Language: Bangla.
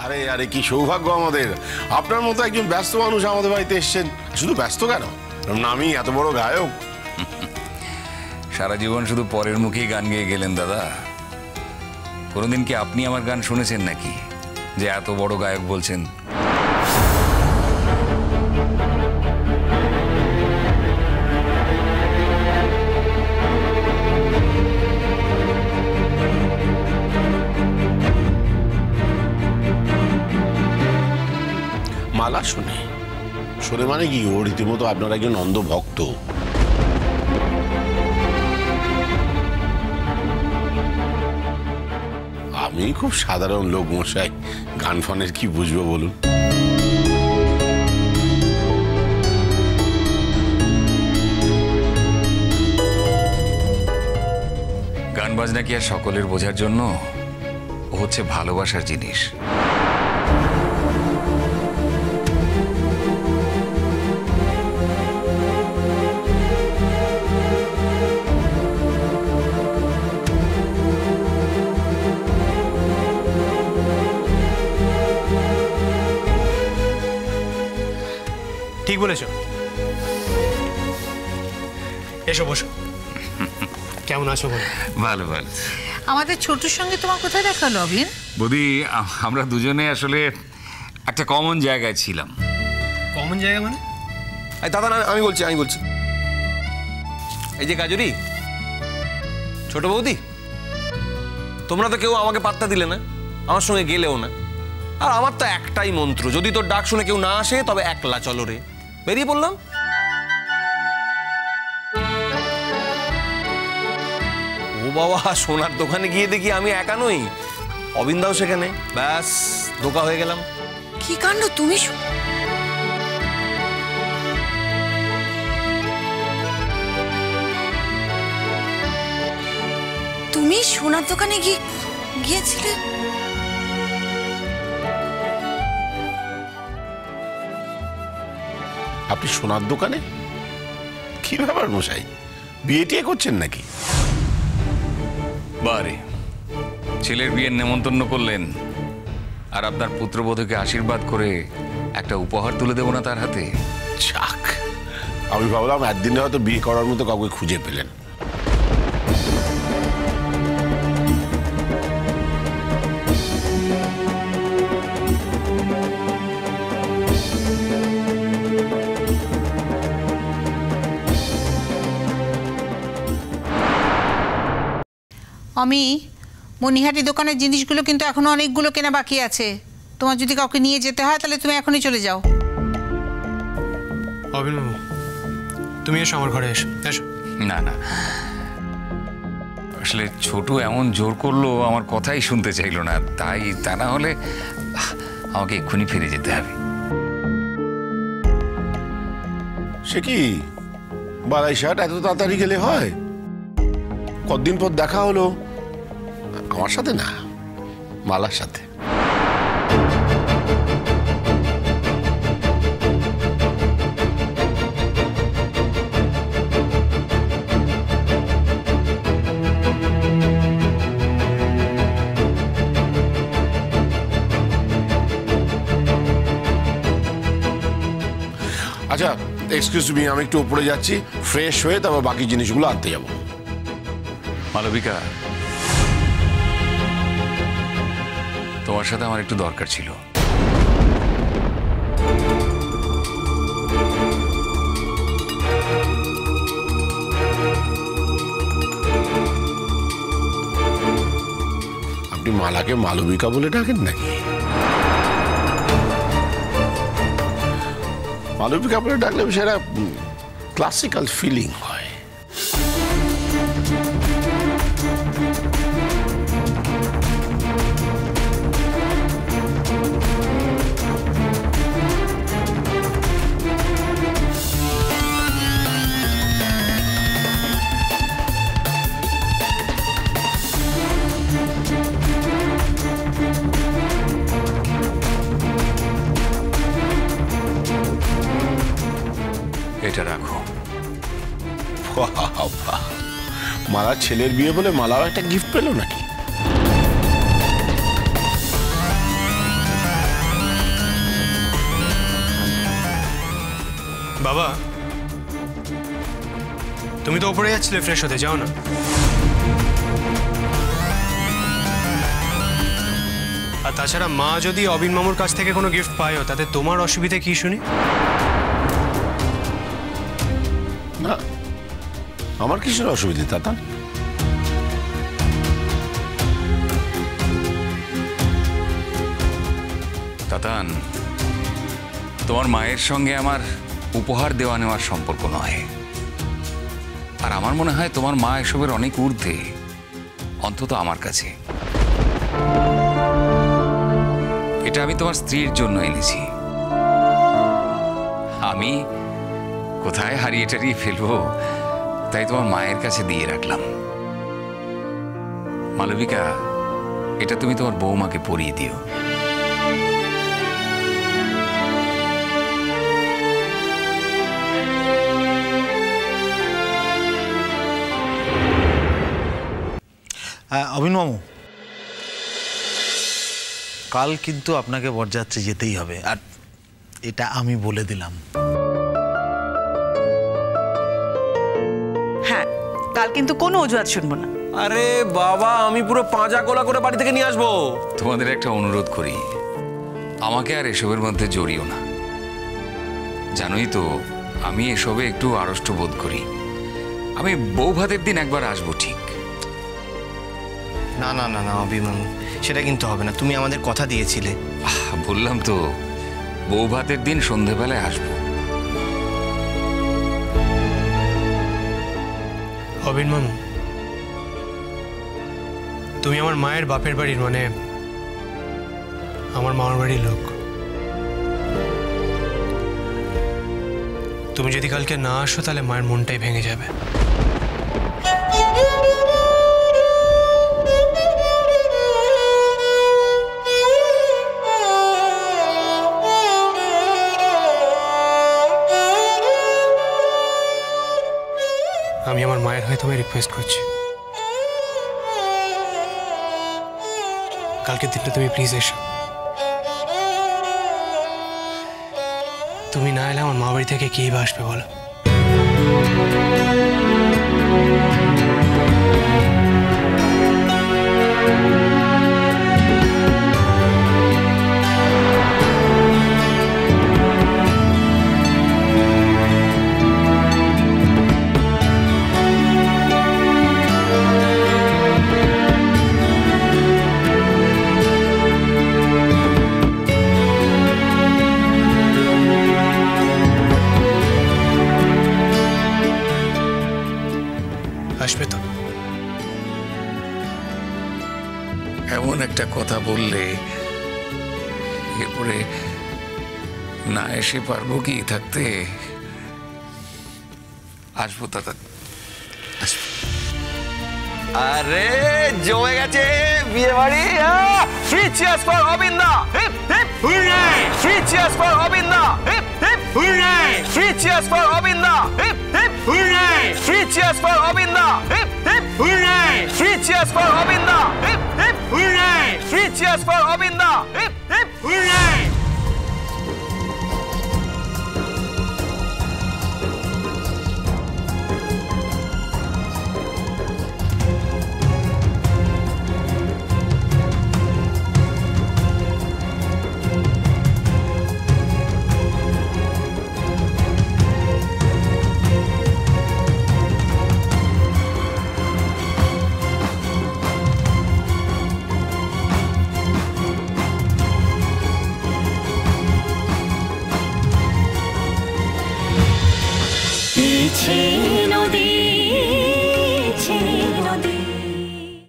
আরে আরে কি সৌভাগ্য আমাদের, আপনার মতো একজন ব্যস্ত মানুষ আমাদের বাড়িতে এসেছেন। শুধু ব্যস্ত কেন, নামই এত বড় গায়ক। সারা জীবন শুধু পরের মুখেই গান গেয়ে গেলেন দাদা। কোনোদিন কি আপনি আমার গান শুনেছেন নাকি যে এত বড় গায়ক বলছেন? মালা শুনে শুনে মানে কি, ও রীতিমতো আপনার একজন অন্ধ ভক্ত। আমি খুব সাধারণ লোক মশাই, গান ফানের কি বুঝবো বলুন। গান বাজনা কি আর সকলের বোঝার জন্য? ও হচ্ছে ভালোবাসার জিনিস। ঠিক বলেছ। এসো বসো। কেমন আছো? ভালো ভালো। আমাদের ছোটুর সঙ্গে তোমার কোথায় দেখা হলো অবিন? বৌদি, আমরা দুজনে আসলে একটা কমন জায়গায় ছিলাম। কমন জায়গা মানে? দাদা না, আমি বলছি। এই যে কাজরি, ছোট বৌদি, তোমরা তো কেউ আমাকে পাত্তা দিলে না, আমার সঙ্গে গেলেও না। আর আমার তো একটাই মন্ত্র, যদি তোর ডাক শুনে কেউ না আসে তবে একলা চলো রে। বেরিয়ে পড়লাম। ও বাবা, সোনার দোকানে গিয়ে দেখি আমি একা নই, অবিন্দাও সেখানে। ব্যাস, ধোকা হয়ে গেলাম। কি কাণ্ড! তুমি সোনার দোকানে গিয়েছিলে? আপনি সোনার দোকানে? কি ব্যাপার মশাই, বিয়ে টিয়ে করছেন নাকি? বারে, ছেলের বিয়ের নেমন্তন্ন করলেন আর আপনার পুত্রবধূকে আশীর্বাদ করে একটা উপহার তুলে দেব না তার হাতে? যাক, আমি ভাবলাম একদিনে হয়তো বিয়ে করার মতো কাউকে খুঁজে পেলেন। আমি মনিহাটি দোকানের জিনিসগুলো কিন্তু এখনো অনেকগুলো কেনা বাকি আছে। তোমার যদি কাউকে নিয়ে যেতে হয় তাহলে তুমি এখনই চলে যাও। অভিনব, তুমি এসো আমার ঘরে, এসো। না না, আসলে ছোট এমন জোর করলো, আমার কথাই শুনতে চাইলো না। তা না হলে আমাকে এক্ষুনি ফিরে যেতে হবে। সে কি বারাইশাট এত তাড়াতাড়ি গেলে হয়? কতদিন পর দেখা হলো, আমার সাথে না, মালার সাথে। আচ্ছা, এক্সকিউজ মি, আমি একটু উপরে যাচ্ছি, ফ্রেশ হয়ে তারপর বাকি জিনিসগুলো আনতে যাবো। মালবিকা, তোমার সাথে আমার একটু দরকার ছিল। আপনি মালাকে মালবিকা বলে ডাকেন নাকি? মালবিকা বলে ডাকলে সেটা ক্লাসিক্যাল ফিলিং হয়। এটা রাখো। মালার ছেলের বিয়ে বলে মালাও একটা গিফট পেল নাকি? বাবা, তুমি তো ওপরে যাচ্ছিলে ফ্রেশ হতে, যাও না। আর তাছাড়া মা যদি অবিন মামুর কাছ থেকে কোনো গিফট পায়ও, তাতে তোমার অসুবিধা কি শুনি? না, আমার কিসের অসুবিধে তাতান? তাতান, তোমার মায়ের সঙ্গে আমার উপহার দেওয়া নেওয়ার সম্পর্ক নয়। আর আমার মনে হয় তোমার মা এসবের অনেক ঊর্ধ্বে, অন্তত আমার কাছে। এটা আমি তোমার স্ত্রীর জন্য এনেছি। আমি কোথায় হারিয়ে টারিয়ে ফেলবো, তাই তোমার মায়ের কাছে দিয়ে রাখলাম। মালবিকা, এটা তুমি তোমার বৌমাকে পরিয়ে দিও। অবিন মামু, কাল কিন্তু আপনাকে বরযাত্রী যেতেই হবে, আর এটা আমি বলে দিলাম। হ্যাঁ, কাল কিন্তু কোনো অজুহাত শুনবো না। আরে বাবা, আমি পুরো পাঁজা গোলা করে বাড়ি থেকে নিয়ে আসবো। তোমাদের একটা অনুরোধ করি, আমাকে আর এসবের মধ্যে জড়িও না। জানোই তো আমি এসবে একটু আড়ষ্ট বোধ করি। আমি বউ ভাতের দিন একবার আসবো ঠিক। না না না না অভিমান, সেটা কিন্তু হবে না। তুমি আমাদের কথা দিয়েছিলে। বললাম তো, বউ ভাতের দিন সন্ধেবেলায় আসবো। অবিন মামু, তুমি আমার মায়ের বাপের বাড়ির, মানে আমার মামার বাড়ির লোক। তুমি যদি কালকে না আসো, তাহলে মায়ের মনটাই ভেঙে যাবে। আমি আমার মায়ের হয়ে তোমায় রিকোয়েস্ট করছি, কালকের দিনটা তুমি প্লিজ এসো। তুমি না এলে আমার মা বাড়ি থেকে কে বা আসবে বলো? আসবে তো? এমন একটা কথা বললে, এরপরে না এসে পারবো কি থাকতে? আসবো দাদা, আসবো। আরে জমে গেছে বিয়ে বাড়ি। থ্রি চিয়ার্স ফর অবিন্দা। Hip hip hooray. Three cheers for অবিন্দা। Hip hip hooray. Three cheers for অবিন্দা। Hip hip hooray. Three cheers for অবিন্দা। Hip hip hooray. Three cheers for অবিন্দা। Hip hip hooray. Three cheers for অবিন্দা। Hip hip hooray. पीछे